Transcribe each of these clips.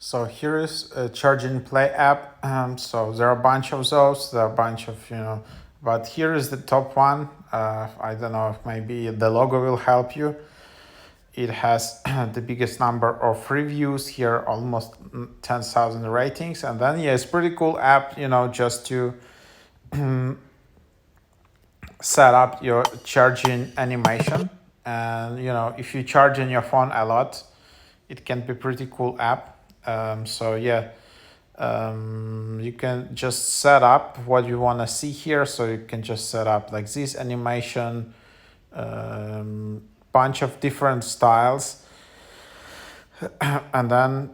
So here is a Charge and Play app. So there are a bunch of those. There are a bunch of, but here is the top one. I don't know if maybe the logo will help you. It has the biggest number of reviews here, almost 10,000 ratings. And then, yeah, it's pretty cool app, just to set up your charging animation. And, if you charge in your phone a lot, it can be pretty cool app. So yeah, you can just set up what you want to see here. So you can just set up like this animation, bunch of different styles, and then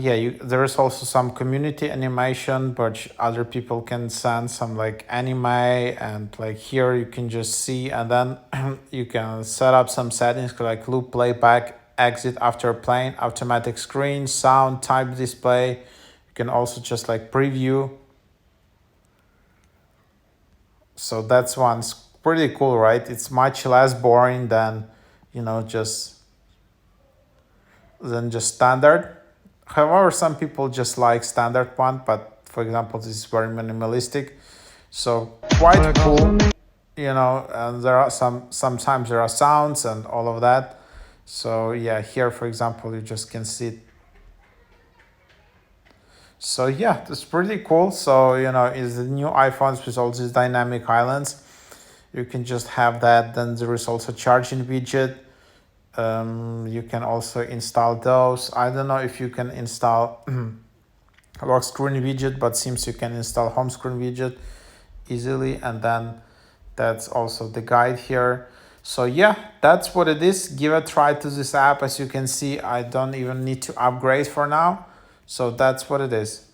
yeah, there is also some community animation, but other people can send some like anime, and like here you can just see, and then you can set up some settings like loop playback, exit after playing, automatic screen, sound, type display. You can also just like preview. So that's one's pretty cool, right? It's much less boring than, just standard. However, some people just like standard one, but for example, this is very minimalistic. So quite cool, and there are sometimes there are sounds and all of that. So yeah, here, for example, you just can see it. So yeah, it's pretty cool. So, is the new iPhones with all these dynamic islands. You can just have that. Then there is also charging widget. You can also install those. I don't know if you can install lock screen widget, but seems you can install home screen widget easily. And then that's also the guide here. So yeah, that's what it is. Give a try to this app. As you can see, I don't even need to upgrade for now. So that's what it is.